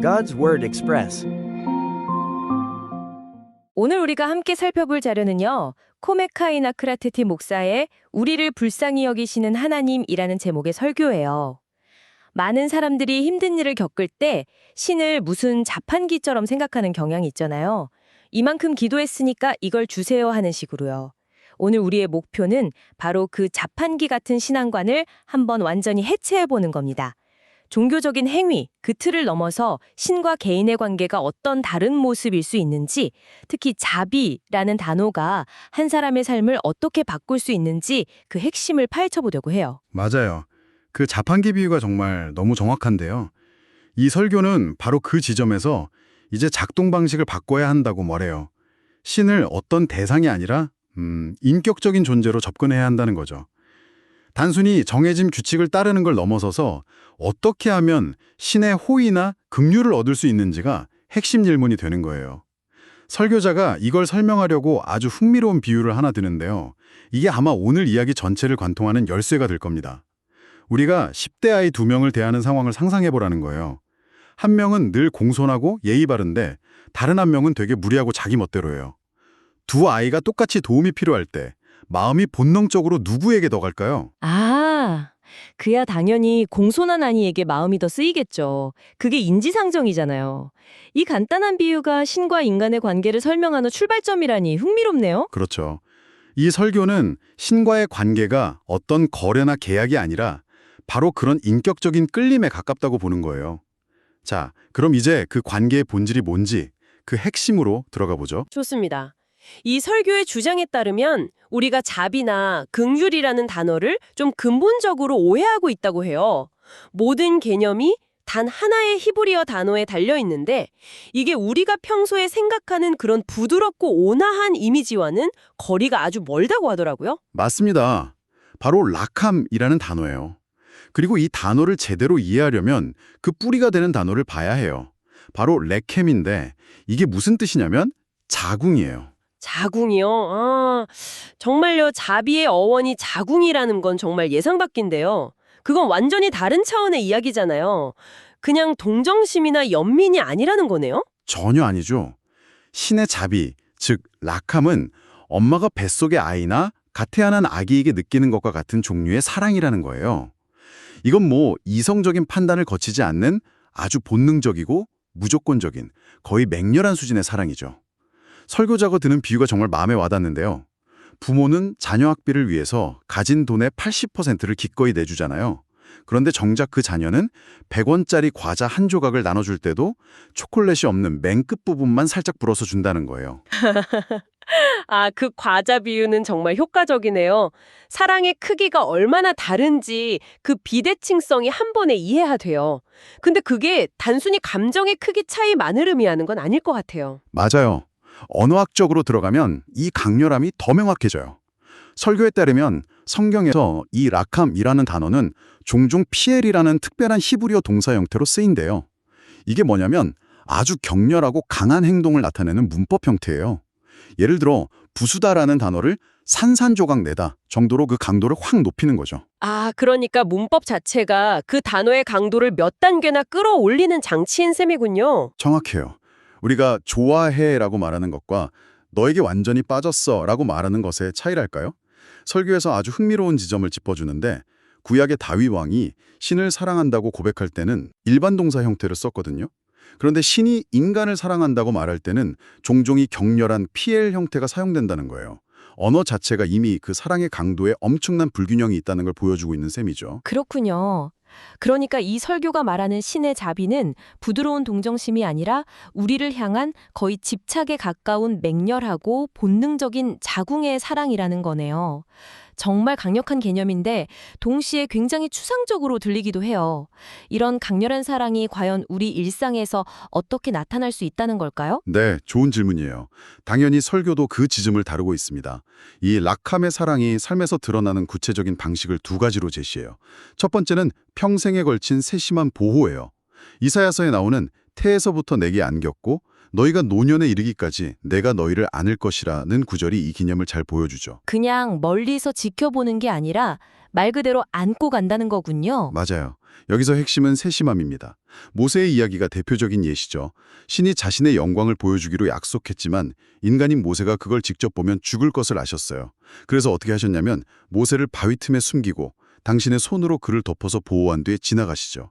God's Word Express. 오늘 우리가 함께 살펴볼 자료는요. 코메카이나 크라테티 목사의 우리를 불쌍히 여기시는 하나님이라는 제목의 설교예요. 많은 사람들이 힘든 일을 겪을 때 신을 무슨 자판기처럼 생각하는 경향이 있잖아요. 이만큼 기도했으니까 이걸 주세요 하는 식으로요. 오늘 우리의 목표는 바로 그 자판기 같은 신앙관을 한번 완전히 해체해보는 겁니다. 종교적인 행위, 그 틀을 넘어서 신과 개인의 관계가 어떤 다른 모습일 수 있는지, 특히 자비라는 단어가 한 사람의 삶을 어떻게 바꿀 수 있는지 그 핵심을 파헤쳐보려고 해요. 맞아요. 그 자판기 비유가 정말 너무 정확한데요. 이 설교는 바로 그 지점에서 이제 작동 방식을 바꿔야 한다고 말해요. 신을 어떤 대상이 아니라 인격적인 존재로 접근해야 한다는 거죠. 단순히 정해진 규칙을 따르는 걸 넘어서서 어떻게 하면 신의 호의나 긍휼을 얻을 수 있는지가 핵심 질문이 되는 거예요. 설교자가 이걸 설명하려고 아주 흥미로운 비유를 하나 드는데요. 이게 아마 오늘 이야기 전체를 관통하는 열쇠가 될 겁니다. 우리가 10대 아이 2명을 대하는 상황을 상상해보라는 거예요. 한 명은 늘 공손하고 예의 바른데 다른 한 명은 되게 무리하고 자기 멋대로예요. 두 아이가 똑같이 도움이 필요할 때 마음이 본능적으로 누구에게 더 갈까요? 그야 당연히 공손한 아이에게 마음이 더 쓰이겠죠. 그게 인지상정이잖아요. 이 간단한 비유가 신과 인간의 관계를 설명하는 출발점이라니 흥미롭네요. 그렇죠. 이 설교는 신과의 관계가 어떤 거래나 계약이 아니라 바로 그런 인격적인 끌림에 가깝다고 보는 거예요. 자, 그럼 이제 그 관계의 본질이 뭔지 그 핵심으로 들어가 보죠. 좋습니다. 이 설교의 주장에 따르면 우리가 자비나 긍휼이라는 단어를 좀 근본적으로 오해하고 있다고 해요. 모든 개념이 단 하나의 히브리어 단어에 달려 있는데 이게 우리가 평소에 생각하는 그런 부드럽고 온화한 이미지와는 거리가 아주 멀다고 하더라고요. 맞습니다. 바로 라캄이라는 단어예요. 그리고 이 단어를 제대로 이해하려면 그 뿌리가 되는 단어를 봐야 해요. 바로 레켐인데 이게 무슨 뜻이냐면 자궁이에요. 자궁이요? 정말요. 자비의 어원이 자궁이라는 건 정말 예상 밖인데요. 그건 완전히 다른 차원의 이야기잖아요. 그냥 동정심이나 연민이 아니라는 거네요? 전혀 아니죠. 신의 자비, 즉 라캄은 엄마가 뱃속의 아이나 갓 태어난 아기에게 느끼는 것과 같은 종류의 사랑이라는 거예요. 이건 뭐 이성적인 판단을 거치지 않는 아주 본능적이고 무조건적인 거의 맹렬한 수준의 사랑이죠. 설교자가 드는 비유가 정말 마음에 와닿는데요. 부모는 자녀 학비를 위해서 가진 돈의 80%를 기꺼이 내주잖아요. 그런데 정작 그 자녀는 100원짜리 과자 한 조각을 나눠줄 때도 초콜릿이 없는 맨 끝부분만 살짝 불어서 준다는 거예요. 그 과자 비유는 정말 효과적이네요. 사랑의 크기가 얼마나 다른지 그 비대칭성이 한 번에 이해가 돼요. 근데 그게 단순히 감정의 크기 차이만을 의미하는 건 아닐 것 같아요. 맞아요. 언어학적으로 들어가면 이 강렬함이 더 명확해져요. 설교에 따르면 성경에서 이 라캄이라는 단어는 종종 피엘이라는 특별한 히브리어 동사 형태로 쓰인대요. 이게 뭐냐면 아주 격렬하고 강한 행동을 나타내는 문법 형태예요. 예를 들어 부수다라는 단어를 산산조각 내다 정도로 그 강도를 확 높이는 거죠. 그러니까 문법 자체가 그 단어의 강도를 몇 단계나 끌어올리는 장치인 셈이군요. 정확해요. 우리가 좋아해라고 말하는 것과 너에게 완전히 빠졌어라고 말하는 것의 차이랄까요? 설교에서 아주 흥미로운 지점을 짚어주는데 구약의 다윗 왕이 신을 사랑한다고 고백할 때는 일반 동사 형태를 썼거든요. 그런데 신이 인간을 사랑한다고 말할 때는 종종 이 격렬한 피엘 형태가 사용된다는 거예요. 언어 자체가 이미 그 사랑의 강도에 엄청난 불균형이 있다는 걸 보여주고 있는 셈이죠. 그렇군요. 그러니까 이 설교가 말하는 신의 자비는 부드러운 동정심이 아니라 우리를 향한 거의 집착에 가까운 맹렬하고 본능적인 자궁의 사랑이라는 거네요. 정말 강력한 개념인데 동시에 굉장히 추상적으로 들리기도 해요. 이런 강렬한 사랑이 과연 우리 일상에서 어떻게 나타날 수 있다는 걸까요? 네, 좋은 질문이에요. 당연히 설교도 그 지점을 다루고 있습니다. 이 라캄의 사랑이 삶에서 드러나는 구체적인 방식을 두 가지로 제시해요. 첫 번째는 평생에 걸친 세심한 보호예요. 이사야서에 나오는 태에서부터 내게 안겼고 너희가 노년에 이르기까지 내가 너희를 안을 것이라는 구절이 이 개념을 잘 보여주죠. 그냥 멀리서 지켜보는 게 아니라 말 그대로 안고 간다는 거군요. 맞아요. 여기서 핵심은 세심함입니다. 모세의 이야기가 대표적인 예시죠. 신이 자신의 영광을 보여주기로 약속했지만 인간인 모세가 그걸 직접 보면 죽을 것을 아셨어요. 그래서 어떻게 하셨냐면 모세를 바위 틈에 숨기고 당신의 손으로 그를 덮어서 보호한 뒤에 지나가시죠.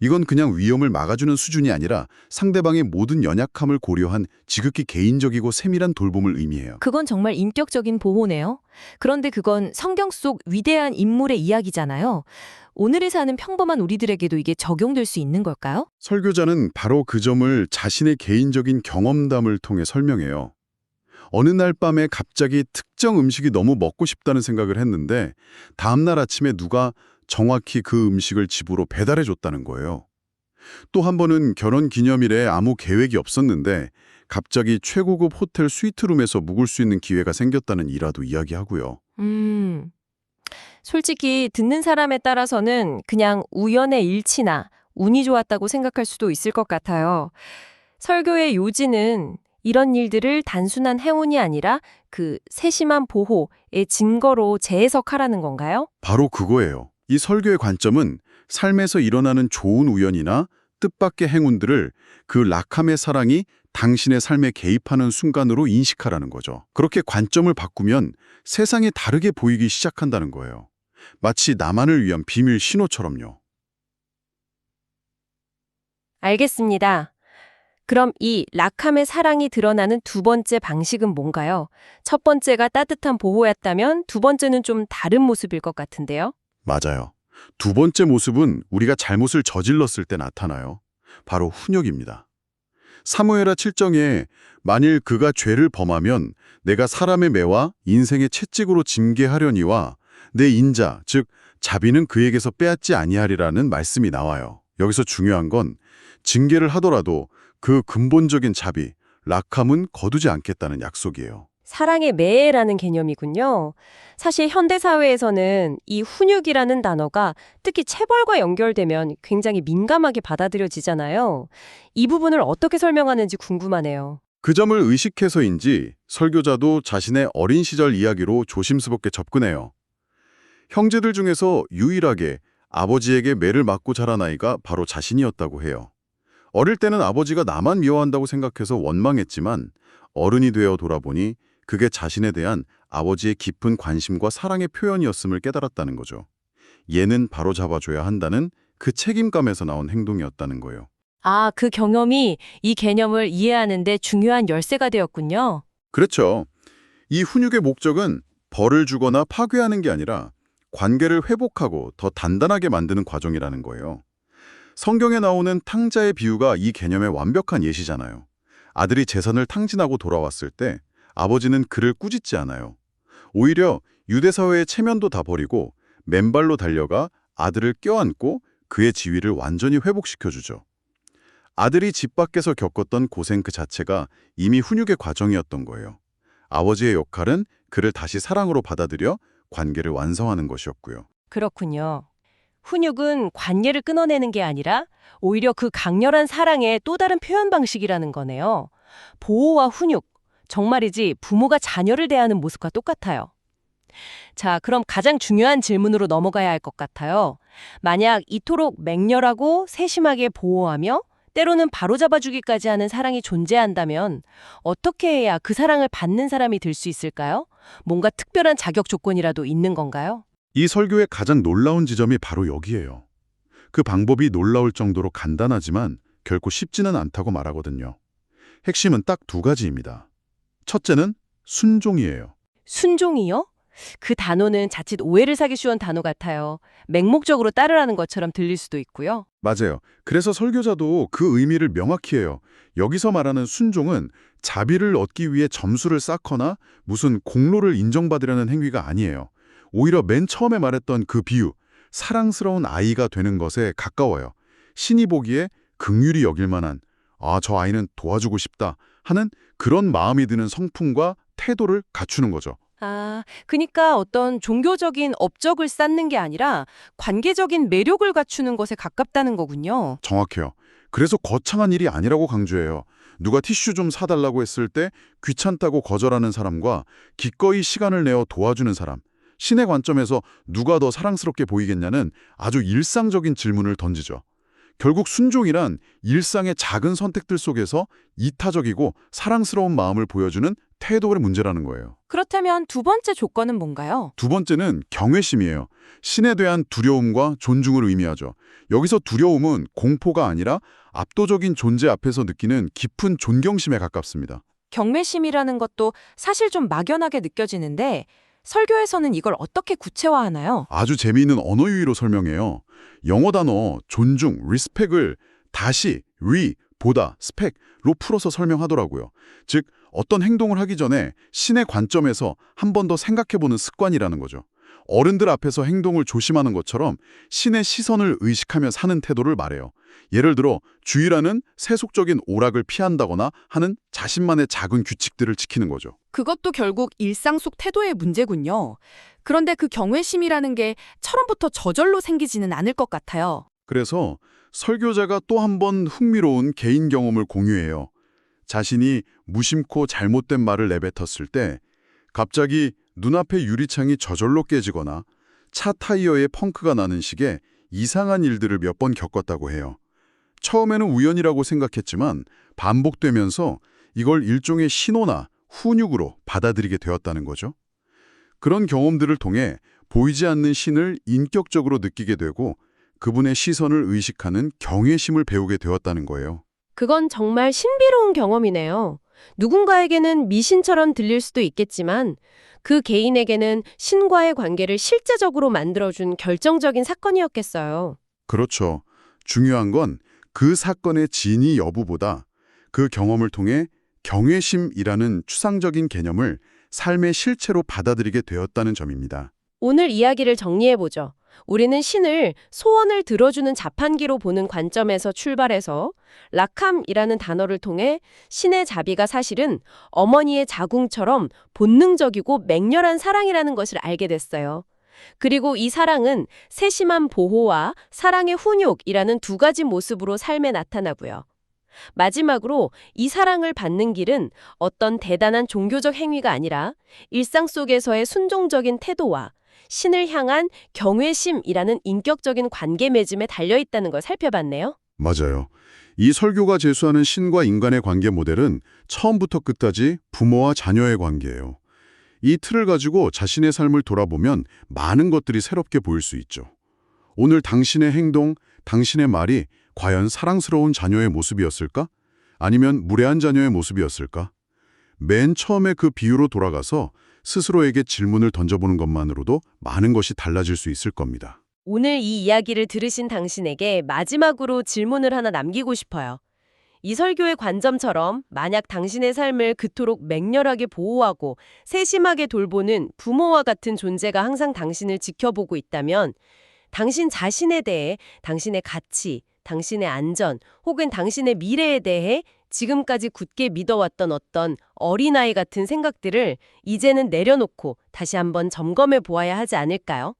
이건 그냥 위험을 막아주는 수준이 아니라 상대방의 모든 연약함을 고려한 지극히 개인적이고 세밀한 돌봄을 의미해요. 그건 정말 인격적인 보호네요. 그런데 그건 성경 속 위대한 인물의 이야기잖아요. 오늘에 사는 평범한 우리들에게도 이게 적용될 수 있는 걸까요? 설교자는 바로 그 점을 자신의 개인적인 경험담을 통해 설명해요. 어느 날 밤에 갑자기 특정 음식이 너무 먹고 싶다는 생각을 했는데 다음 날 아침에 누가 정확히 그 음식을 집으로 배달해 줬다는 거예요. 또 한 번은 결혼 기념일에 아무 계획이 없었는데 갑자기 최고급 호텔 스위트룸에서 묵을 수 있는 기회가 생겼다는 일화도 이야기하고요. 솔직히 듣는 사람에 따라서는 그냥 우연의 일치나 운이 좋았다고 생각할 수도 있을 것 같아요. 설교의 요지는 이런 일들을 단순한 행운이 아니라 그 세심한 보호의 증거로 재해석하라는 건가요? 바로 그거예요. 이 설교의 관점은 삶에서 일어나는 좋은 우연이나 뜻밖의 행운들을 그 락함의 사랑이 당신의 삶에 개입하는 순간으로 인식하라는 거죠. 그렇게 관점을 바꾸면 세상이 다르게 보이기 시작한다는 거예요. 마치 나만을 위한 비밀 신호처럼요. 알겠습니다. 그럼 이 락함의 사랑이 드러나는 두 번째 방식은 뭔가요? 첫 번째가 따뜻한 보호였다면 두 번째는 좀 다른 모습일 것 같은데요? 맞아요. 두 번째 모습은 우리가 잘못을 저질렀을 때 나타나요. 바로 훈육입니다. 사무엘하 7장에 만일 그가 죄를 범하면 내가 사람의 매와 인생의 채찍으로 징계하려니와 내 인자, 즉 자비는 그에게서 빼앗지 아니하리라는 말씀이 나와요. 여기서 중요한 건 징계를 하더라도 그 근본적인 자비, 락함은 거두지 않겠다는 약속이에요. 사랑의 매라는 개념이군요. 사실 현대사회에서는 이 훈육이라는 단어가 특히 체벌과 연결되면 굉장히 민감하게 받아들여지잖아요. 이 부분을 어떻게 설명하는지 궁금하네요. 그 점을 의식해서인지 설교자도 자신의 어린 시절 이야기로 조심스럽게 접근해요. 형제들 중에서 유일하게 아버지에게 매를 맞고 자란 아이가 바로 자신이었다고 해요. 어릴 때는 아버지가 나만 미워한다고 생각해서 원망했지만 어른이 되어 돌아보니 그게 자신에 대한 아버지의 깊은 관심과 사랑의 표현이었음을 깨달았다는 거죠. 얘는 바로잡아줘야 한다는 그 책임감에서 나온 행동이었다는 거예요. 아, 그 경험이 이 개념을 이해하는 데 중요한 열쇠가 되었군요. 그렇죠. 이 훈육의 목적은 벌을 주거나 파괴하는 게 아니라 관계를 회복하고 더 단단하게 만드는 과정이라는 거예요. 성경에 나오는 탕자의 비유가 이 개념의 완벽한 예시잖아요. 아들이 재산을 탕진하고 돌아왔을 때 아버지는 그를 꾸짖지 않아요. 오히려 유대사회의 체면도 다 버리고 맨발로 달려가 아들을 껴안고 그의 지위를 완전히 회복시켜주죠. 아들이 집 밖에서 겪었던 고생 그 자체가 이미 훈육의 과정이었던 거예요. 아버지의 역할은 그를 다시 사랑으로 받아들여 관계를 완성하는 것이었고요. 그렇군요. 훈육은 관계를 끊어내는 게 아니라 오히려 그 강렬한 사랑의 또 다른 표현 방식이라는 거네요. 보호와 훈육, 정말이지 부모가 자녀를 대하는 모습과 똑같아요. 자, 그럼 가장 중요한 질문으로 넘어가야 할 것 같아요. 만약 이토록 맹렬하고 세심하게 보호하며 때로는 바로잡아주기까지 하는 사랑이 존재한다면 어떻게 해야 그 사랑을 받는 사람이 될 수 있을까요? 뭔가 특별한 자격 조건이라도 있는 건가요? 이 설교의 가장 놀라운 지점이 바로 여기예요. 그 방법이 놀라울 정도로 간단하지만 결코 쉽지는 않다고 말하거든요. 핵심은 딱 두 가지입니다. 첫째는 순종이에요. 순종이요? 그 단어는 자칫 오해를 사기 쉬운 단어 같아요. 맹목적으로 따르라는 것처럼 들릴 수도 있고요. 맞아요. 그래서 설교자도 그 의미를 명확히 해요. 여기서 말하는 순종은 자비를 얻기 위해 점수를 쌓거나 무슨 공로를 인정받으려는 행위가 아니에요. 오히려 맨 처음에 말했던 그 비유, 사랑스러운 아이가 되는 것에 가까워요. 신이 보기에 긍휼히 여길 만한, 저 아이는 도와주고 싶다 하는 그런 마음이 드는 성품과 태도를 갖추는 거죠. 그러니까 어떤 종교적인 업적을 쌓는 게 아니라 관계적인 매력을 갖추는 것에 가깝다는 거군요. 정확해요. 그래서 거창한 일이 아니라고 강조해요. 누가 티슈 좀 사달라고 했을 때 귀찮다고 거절하는 사람과 기꺼이 시간을 내어 도와주는 사람, 신의 관점에서 누가 더 사랑스럽게 보이겠냐는 아주 일상적인 질문을 던지죠. 결국 순종이란 일상의 작은 선택들 속에서 이타적이고 사랑스러운 마음을 보여주는 태도의 문제라는 거예요. 그렇다면 두 번째 조건은 뭔가요? 두 번째는 경외심이에요. 신에 대한 두려움과 존중을 의미하죠. 여기서 두려움은 공포가 아니라 압도적인 존재 앞에서 느끼는 깊은 존경심에 가깝습니다. 경매심이라는 것도 사실 좀 막연하게 느껴지는데 설교에서는 이걸 어떻게 구체화하나요? 아주 재미있는 언어 유희로 설명해요. 영어 단어 존중, respect을 다시 보다, spec로 풀어서 설명하더라고요. 즉, 어떤 행동을 하기 전에 신의 관점에서 한 번 더 생각해보는 습관이라는 거죠. 어른들 앞에서 행동을 조심하는 것처럼 신의 시선을 의식하며 사는 태도를 말해요. 예를 들어 주의라는 세속적인 오락을 피한다거나 하는 자신만의 작은 규칙들을 지키는 거죠. 그것도 결국 일상 속 태도의 문제군요. 그런데 그 경외심이라는 게 처음부터 저절로 생기지는 않을 것 같아요. 그래서 설교자가 또 한 번 흥미로운 개인 경험을 공유해요. 자신이 무심코 잘못된 말을 내뱉었을 때 갑자기 눈앞의 유리창이 저절로 깨지거나 차 타이어에 펑크가 나는 식의 이상한 일들을 몇 번 겪었다고 해요. 처음에는 우연이라고 생각했지만 반복되면서 이걸 일종의 신호나 훈육으로 받아들이게 되었다는 거죠. 그런 경험들을 통해 보이지 않는 신을 인격적으로 느끼게 되고 그분의 시선을 의식하는 경외심을 배우게 되었다는 거예요. 그건 정말 신비로운 경험이네요. 누군가에게는 미신처럼 들릴 수도 있겠지만 그 개인에게는 신과의 관계를 실제적으로 만들어준 결정적인 사건이었겠어요. 그렇죠. 중요한 건 그 사건의 진위 여부보다 그 경험을 통해 경외심이라는 추상적인 개념을 삶의 실체로 받아들이게 되었다는 점입니다. 오늘 이야기를 정리해보죠. 우리는 신을 소원을 들어주는 자판기로 보는 관점에서 출발해서 라캄이라는 단어를 통해 신의 자비가 사실은 어머니의 자궁처럼 본능적이고 맹렬한 사랑이라는 것을 알게 됐어요. 그리고 이 사랑은 세심한 보호와 사랑의 훈육이라는 두 가지 모습으로 삶에 나타나고요. 마지막으로 이 사랑을 받는 길은 어떤 대단한 종교적 행위가 아니라 일상 속에서의 순종적인 태도와 신을 향한 경외심이라는 인격적인 관계 맺음에 달려있다는 걸 살펴봤네요. 맞아요. 이 설교가 제수하는 신과 인간의 관계 모델은 처음부터 끝까지 부모와 자녀의 관계예요. 이 틀을 가지고 자신의 삶을 돌아보면 많은 것들이 새롭게 보일 수 있죠. 오늘 당신의 행동, 당신의 말이 과연 사랑스러운 자녀의 모습이었을까? 아니면 무례한 자녀의 모습이었을까? 맨 처음에 그 비유로 돌아가서 스스로에게 질문을 던져보는 것만으로도 많은 것이 달라질 수 있을 겁니다. 오늘 이 이야기를 들으신 당신에게 마지막으로 질문을 하나 남기고 싶어요. 이 설교의 관점처럼 만약 당신의 삶을 그토록 맹렬하게 보호하고 세심하게 돌보는 부모와 같은 존재가 항상 당신을 지켜보고 있다면 당신 자신에 대해, 당신의 가치, 당신의 안전 혹은 당신의 미래에 대해 지금까지 굳게 믿어왔던 어떤 어린아이 같은 생각들을 이제는 내려놓고 다시 한번 점검해 보아야 하지 않을까요?